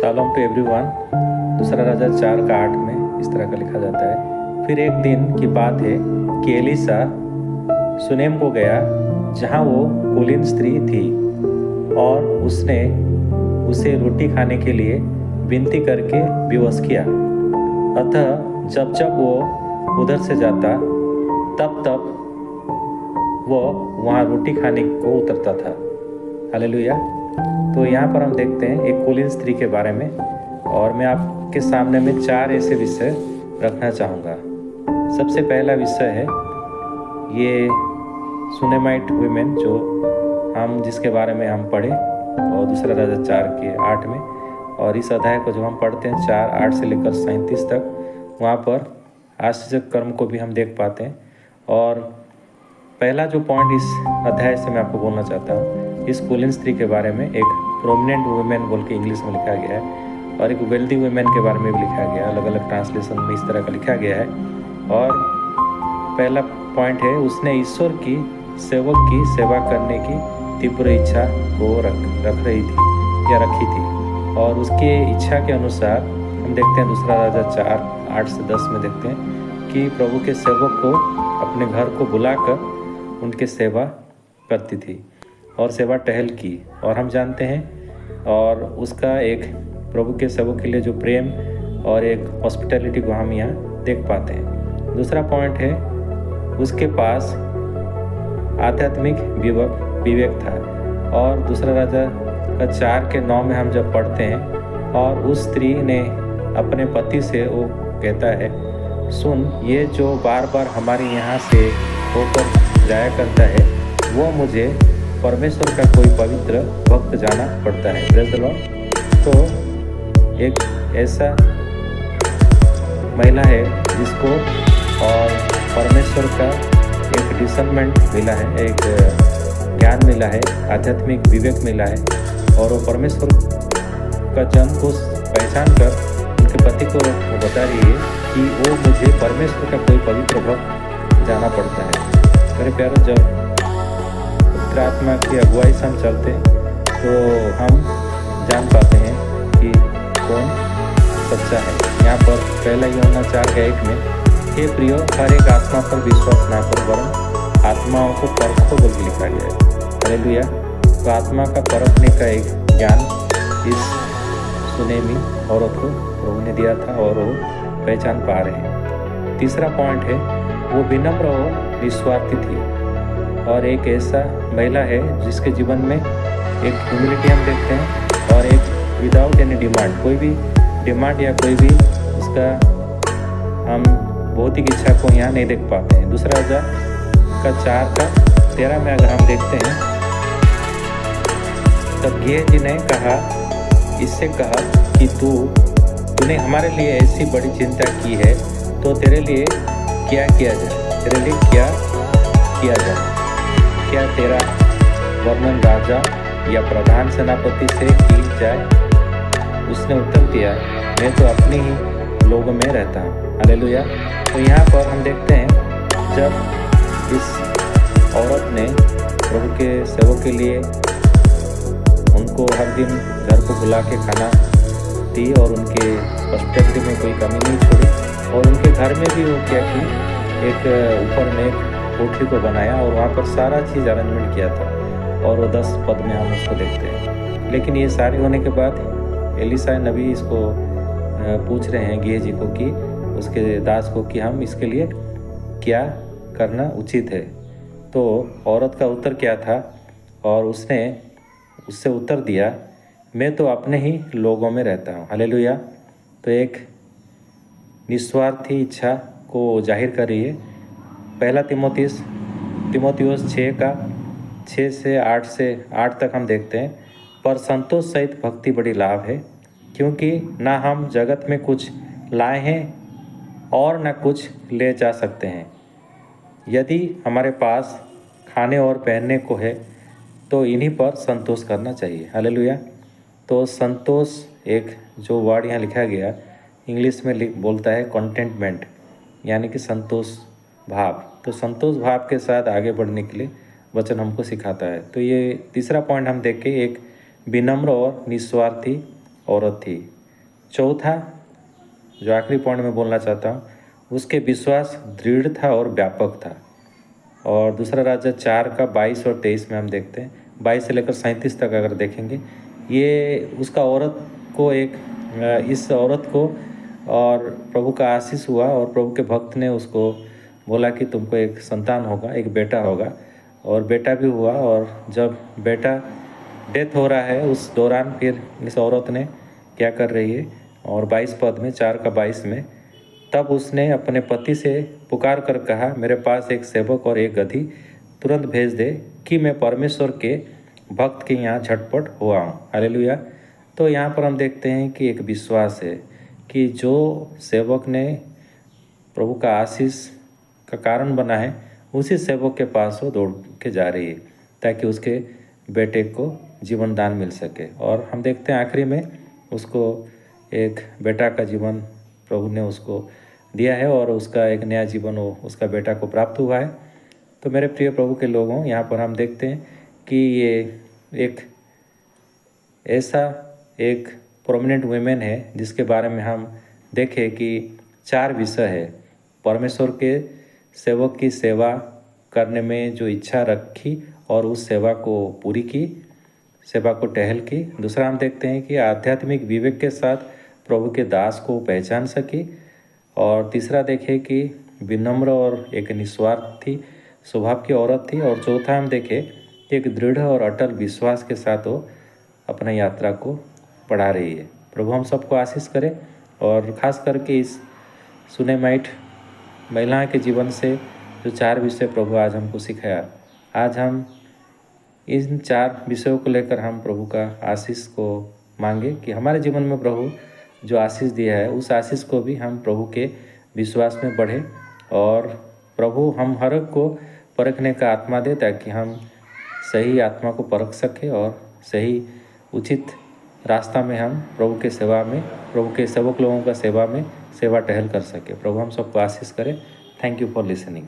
Shalom to everyone. दूसरा राजा 4:8 में इस तरह का लिखा जाता है, फिर एक दिन की बात है कि एलीशा सुनेम को गया जहाँ वो कुलीन स्त्री थी और उसने उसे रोटी खाने के लिए विनती करके विवश किया। अतः जब जब वो उधर से जाता तब तब वो वहाँ रोटी खाने को उतरता था। हालेलुया। तो यहाँ पर हम देखते हैं एक कुलीन स्त्री के बारे में, और मैं आपके सामने में 4 ऐसे विषय रखना चाहूँगा। सबसे पहला विषय है ये सुनेमाइट वुमेन, जो जिसके बारे में हम पढ़े और दूसरा राजा 4:8 में, और इस अध्याय को जब हम पढ़ते हैं 4:8 से लेकर 37 तक, वहाँ पर आश्चर्य कर्म को भी हम देख पाते हैं। और पहला जो पॉइंट इस अध्याय से मैं आपको बोलना चाहता हूँ, इस कुलीन स्त्री के बारे में एक प्रोमिनेंट वुमेन बोल के इंग्लिश में लिखा गया है, और एक वेल्दी वुमेन के बारे में भी लिखा गया है। अलग अलग ट्रांसलेशन में इस तरह का लिखा गया है। और पहला पॉइंट है, उसने ईश्वर की सेवक की सेवा करने की तीव्र इच्छा को रख रही थी या रखी थी, और उसके इच्छा के अनुसार हम देखते हैं दूसरा राजा 4:8 से 10 में देखते हैं कि प्रभु के सेवक को अपने घर को बुलाकर उनके सेवा करती थी और सेवा टहल की। और हम जानते हैं, और उसका एक प्रभु के सेवक के लिए जो प्रेम और एक हॉस्पिटैलिटी को हम यहाँ देख पाते हैं। दूसरा पॉइंट है, उसके पास आध्यात्मिक विवेक था। और दूसरा राजा का 4:9 में हम जब पढ़ते हैं, और उस स्त्री ने अपने पति से वो कहता है, सुन, ये जो बार बार हमारे यहाँ से होकर जाया करता है, वो मुझे परमेश्वर का कोई पवित्र भक्त जाना पड़ता है। Praise the Lord. तो एक ऐसा महिला है जिसको और परमेश्वर का एक डिसर्नमेंट मिला है, एक ज्ञान मिला है, आध्यात्मिक विवेक मिला है, और वो परमेश्वर का जन को पहचान कर उनके पति को बता रही है कि वो मुझे परमेश्वर का कोई पवित्र भक्त जाना पड़ता है। मेरे प्यारों, जब पवित्र आत्मा की अगुवाई से हम चलते हैं तो हम जान पाते हैं कि कौन सच्चा है। यहाँ पर पहला यूहन्ना 4:1 में, हे प्रियो, हर एक आत्मा पर विश्वास ना करो, वरन आत्माओं को परखो बोल के लिखा गया है। हालेलुया। तो आत्मा का परखने का एक ज्ञान इस सुनेमी औरत को प्रभु ने दिया था, और वो पहचान पा रहे हैं। तीसरा पॉइंट है, वो विनम्र और निस्वार्थी थी, और एक ऐसा महिला है जिसके जीवन में एक ह्यूमिलिटी हम देखते हैं, और एक विदाउट एनी डिमांड, कोई भी डिमांड या कोई भी उसका हम भौतिक इच्छा को यहाँ नहीं देख पाते हैं। दूसरा राजा का 4:13 में अगर हम देखते हैं, तब गेहजी ने कहा, इससे कहा कि तूने हमारे लिए ऐसी बड़ी चिंता की है, तो तेरे लिए क्या किया जाए, तेरे लिए क्या किया जाए, क्या तेरा वर्णन राजा या प्रधान सेनापति से की जाए? उसने उत्तर दिया, मैं तो अपने ही लोगों में रहता हूँ। हालेलुया। तो यहाँ पर हम देखते हैं, जब इस औरत ने प्रभु के सेवक के लिए उनको हर दिन घर को बुला के खाना दी, और उनके हॉस्पिटैलिटी में कोई कमी नहीं छोड़ी, और उनके घर में भी वो क्या की, एक ऊपर में एक कोठरी को बनाया, और वहाँ पर सारा चीज़ अरेंजमेंट किया था, और वो 10 पद में हम उसको देखते हैं। लेकिन ये सारे होने के बाद एलीशा नबी इसको पूछ रहे हैं गेहजी को, कि उसके दास को, कि हम इसके लिए क्या करना उचित है। तो औरत का उत्तर क्या था, और उसने उससे उत्तर दिया, मैं तो अपने ही लोगों में रहता हूँ। हालेलुया। तो एक निस्वार्थी इच्छा को जाहिर कर रही है। पहला तीमुथियुस 6 से 8 तक हम देखते हैं, पर संतोष सहित भक्ति बड़ी लाभ है, क्योंकि ना हम जगत में कुछ लाए हैं और न कुछ ले जा सकते हैं। यदि हमारे पास खाने और पहनने को है तो इन्हीं पर संतोष करना चाहिए। हालेलुया। तो संतोष, एक जो वर्ड यहाँ लिखा गया इंग्लिश में बोलता है कंटेंटमेंट, यानी कि संतोष भाव। तो संतोष भाव के साथ आगे बढ़ने के लिए वचन हमको सिखाता है। तो ये तीसरा पॉइंट हम देख के, एक विनम्र और निस्वार्थी औरत थी। चौथा, जो आखिरी पॉइंट में बोलना चाहता हूँ, उसके विश्वास दृढ़ था और व्यापक था। और दूसरा राजा 4 का 22 और 23 में हम देखते हैं, 22 से लेकर 37 तक अगर देखेंगे, ये उसका औरत को इस औरत को और प्रभु का आशीष हुआ और प्रभु के भक्त ने उसको बोला कि तुमको एक संतान होगा, एक बेटा होगा, और बेटा भी हुआ। और जब बेटा डेथ हो रहा है उस दौरान फिर इस औरत ने क्या कर रही है, और 22 पद में 4 का 22 में, तब उसने अपने पति से पुकार कर कहा, मेरे पास एक सेवक और एक गधी तुरंत भेज दे कि मैं परमेश्वर के भक्त के यहाँ झटपट हो आऊँ। हालेलुया। तो यहाँ पर हम देखते हैं कि एक विश्वास है कि जो सेवक ने प्रभु का आशीष का कारण बना है, उसी सेवक के पास वो दौड़ के जा रही है ताकि उसके बेटे को जीवन दान मिल सके। और हम देखते हैं आखिरी में उसको एक बेटा का जीवन प्रभु ने उसको दिया है और उसका एक नया जीवन वो उसका बेटा को प्राप्त हुआ है। तो मेरे प्रिय प्रभु के लोगों, यहाँ पर हम देखते हैं कि ये एक ऐसा एक प्रोमिनेंट वुमेन है जिसके बारे में हम देखें कि 4 विषय है। परमेश्वर के सेवक की सेवा करने में जो इच्छा रखी और उस सेवा को पूरी की, सेवा को टहल की। दूसरा हम देखते हैं कि आध्यात्मिक विवेक के साथ प्रभु के दास को पहचान सकी। और तीसरा देखें कि विनम्र और एक निस्वार्थी स्वभाव की औरत थी। और चौथा हम देखें एक दृढ़ और अटल विश्वास के साथ वो अपना यात्रा को बढ़ा रही है। प्रभु हम सबको आशीष करे। और ख़ास करके इस सुनेमाइट महिला के जीवन से जो 4 विषय प्रभु आज हमको सिखाया, आज हम इन 4 विषयों को लेकर हम प्रभु का आशीष को मांगे कि हमारे जीवन में प्रभु जो आशीष दिया है उस आशीष को भी हम प्रभु के विश्वास में बढ़े। और प्रभु हम हर एक को परखने का आत्मा दे ताकि हम सही आत्मा को परख सकें और सही उचित रास्ता में हम प्रभु के सेवा में, प्रभु के सेवक लोगों का सेवा में सेवा टहल कर सके। प्रभु हम सबको आशीष करें। Thank you for listening.